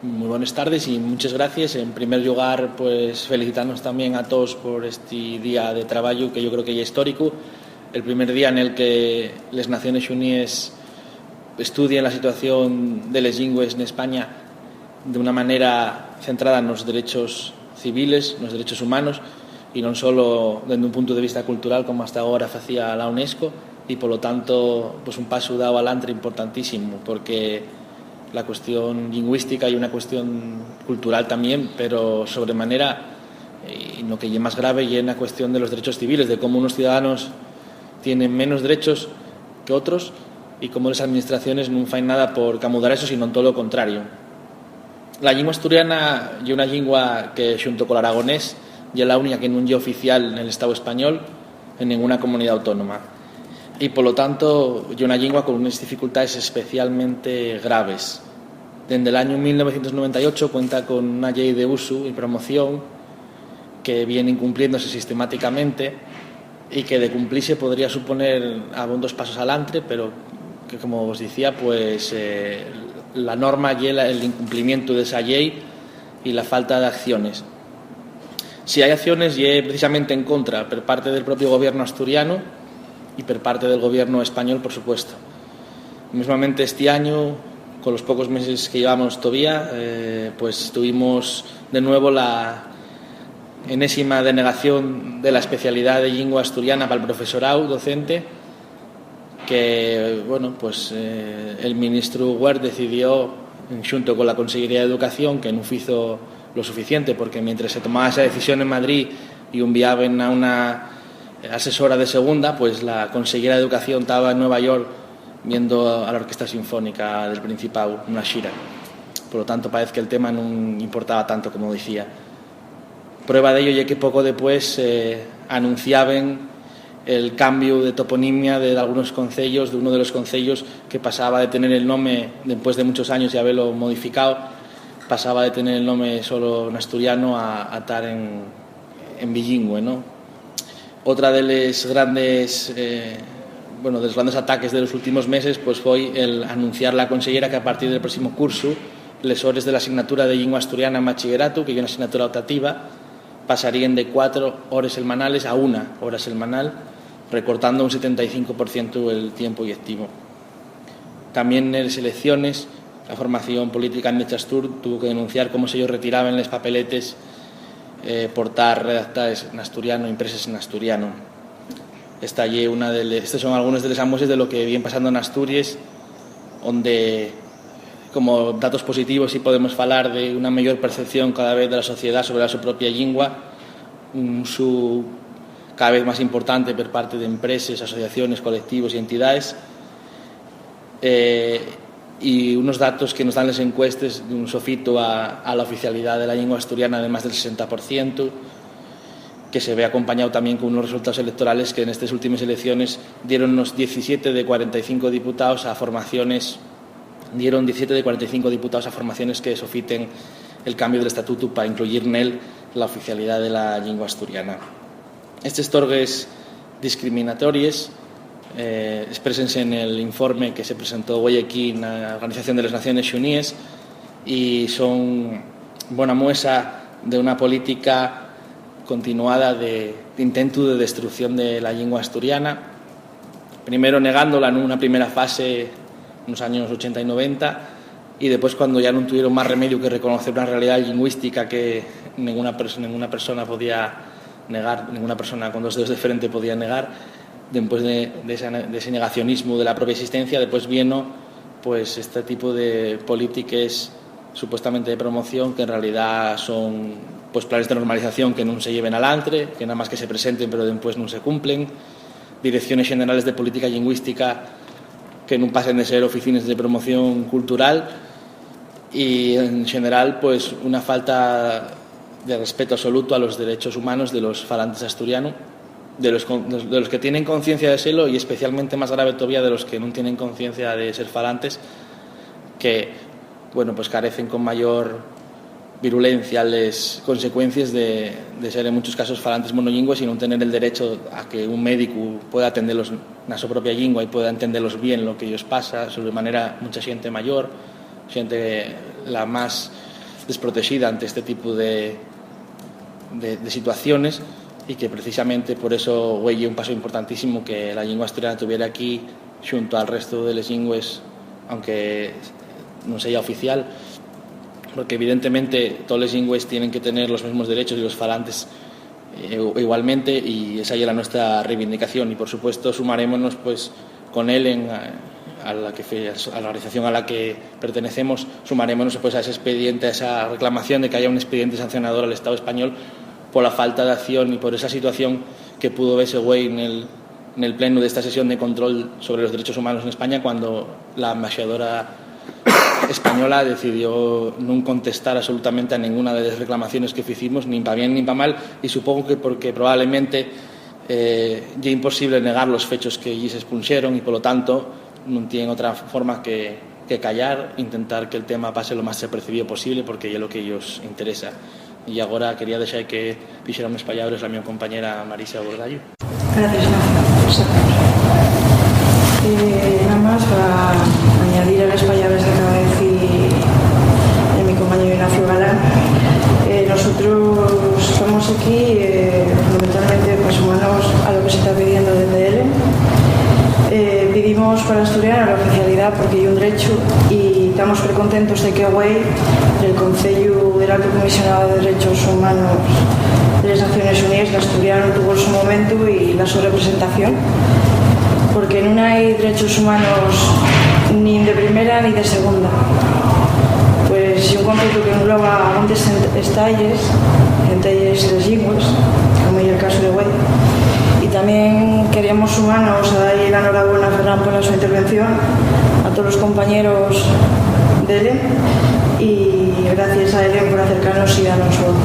Muy buenas tardes y muchas gracias. En primer lugar, pues felicitarnos también a todos por este día de trabajo que yo creo que ya es histórico. El primer día en el que las Naciones Unidas estudian la situación de las lingües en España de una manera centrada en los derechos civiles, en los derechos humanos, y non solo desde un punto de vista cultural como hasta ahora facía la UNESCO, y por lo tanto pues un paso dado adelante importantísimo, porque la cuestión lingüística y una cuestión cultural también, pero sobremanera, y lo que es más grave, y es la cuestión de los derechos civiles, de cómo unos ciudadanos tienen menos derechos que otros y cómo las administraciones no hacen nada por camudar eso, sino todo lo contrario. La lengua asturiana es una lengua que, junto con el aragonés, es la única que no es oficial en el Estado español en ninguna comunidad autónoma. Y por lo tanto es una lengua con unas dificultades especialmente graves. Desde el año 1998 cuenta con una ley de uso y promoción que viene incumpliéndose sistemáticamente y que de cumplirse podría suponer abundos pasos adelante, pero que, como os decía, pues la norma y el incumplimiento de esa ley y la falta de acciones. Si hay acciones, y precisamente en contra por parte del propio gobierno asturiano y por parte del gobierno español, por supuesto. Mismamente este año, con los pocos meses que llevamos todavía, pues tuvimos de nuevo la enésima denegación de la especialidad de lengua asturiana para el profesorado docente, que bueno, pues el ministro Huert decidió, junto con la Consellería de Educación, que no hizo lo suficiente, porque mientras se tomaba esa decisión en Madrid y enviaban a una asesora de segunda, pues la Consellera de Educación estaba en Nueva York viendo a la Orquesta Sinfónica del Principado, una gira. Por lo tanto, parece que el tema no importaba tanto, como decía. Prueba de ello es que poco después anunciaban el cambio de toponimia de algunos concellos, de uno de los concellos que pasaba de tener el nombre, después de muchos años de haberlo modificado, pasaba de tener el nombre solo en asturiano a estar en bilingüe, ¿no? Otra de los grandes de los grandes ataques de los últimos meses pues fue el anunciar la consellera que a partir del próximo curso les horas de la asignatura de lengua asturiana en bachillerato, que es una asignatura optativa, pasarían de 4 horas semanales a 1 hora semanal, recortando un 75% el tiempo lectivo. También en las elecciones, la formación política en Chastur tuvo que denunciar cómo se ellos retiraban los papeletes por estar redactadas en asturiano, impresas en asturiano. Estos son algunos de los amuesos de lo que viene pasando en Asturias, donde, como datos positivos, sí podemos hablar de una mayor percepción cada vez de la sociedad sobre su propia lengua, un uso cada vez más importante por parte de empresas, asociaciones, colectivos y entidades, y unos datos que nos dan las encuestas de un sofito a la oficialidad de la lengua asturiana de más del 60%, que se ve acompañado también con unos resultados electorales que en estas últimas elecciones dieron unos 17 de 45 diputados a formaciones que sofiten el cambio del estatuto para incluir en él la oficialidad de la lengua asturiana. Estos torgues discriminatorios exprésense en el informe que se presentó hoy aquí en la Organización de las Naciones Unidas y son buena muestra de una política continuada de intento de destrucción de la lengua asturiana, primero negándola en una primera fase en los años 80 y 90, y después, cuando ya no tuvieron más remedio que reconocer una realidad lingüística que ninguna persona podía negar, ninguna persona con dos dedos de frente podía negar, después de ese negacionismo de la propia existencia, después vino pues este tipo de políticas supuestamente de promoción que en realidad son pues planes de normalización que no se lleven adelante, que nada más que se presenten pero después no se cumplen, direcciones generales de política lingüística que no pasen de ser oficinas de promoción cultural, y en general pues una falta de respeto absoluto a los derechos humanos de los falantes asturianos, de los que tienen conciencia de serlo, y especialmente más grave todavía de los que no tienen conciencia de ser falantes, que bueno, pues carecen con mayor virulencia las consecuencias de ser en muchos casos falantes monolingües y no tener el derecho a que un médico pueda atenderlos en su propia lengua y pueda entenderlos bien lo que ellos pasa, sobre manera mucha gente mayor, gente la más desprotegida ante este tipo de situaciones, y que precisamente por eso güey, un paso importantísimo que la lingua asturiana tuviera aquí xunto al resto de les lingües, aunque non sea oficial, porque evidentemente todos les lingües tienen que tener los mismos derechos y los falantes igualmente, y esa es la nuestra reivindicación, y por supuesto sumarémonos pues con él a la organización a la que pertenecemos, sumarémonos pues a ese expediente, a esa reclamación de que haya un expediente sancionador al Estado español por la falta de acción y por esa situación que pudo verse güey en el pleno de esta sesión de control sobre los derechos humanos en España, cuando la embajadora española decidió no contestar absolutamente a ninguna de las reclamaciones que hicimos, ni para bien ni para mal, y supongo que porque probablemente ya imposible negar los fechos que allí se expusieron, y por lo tanto no tienen otra forma que callar, intentar que el tema pase lo más desapercibido posible, porque ya es lo que ellos interesa. Y agora quería deixar que dixera unas palabras a mi compañera Marisa Bordallo. Gracias, nada más para añadir a las palabras que acaba de decir mi compañero Ignacio Galán. Nosotros estamos aquí fundamentalmente pues, humanos a lo que se está pidiendo desde él. Pedimos para Asturiana la oficialidad porque hay un derecho, y estamos precontentos de que güey el Concello del Alto Comisionado de Derechos Humanos de las Naciones Unidas, que Asturiano tuvo su momento y la su representación, porque no hay derechos humanos ni de primera ni de segunda. Pues es un concepto que engloba montes estalles, entre ellas las lingües, como es el caso de güey. Y también queríamos sumarnos a darle la enhorabuena a Ferran por su intervención, a todos los compañeros de él, y gracias a él por acercarnos y darnos voz.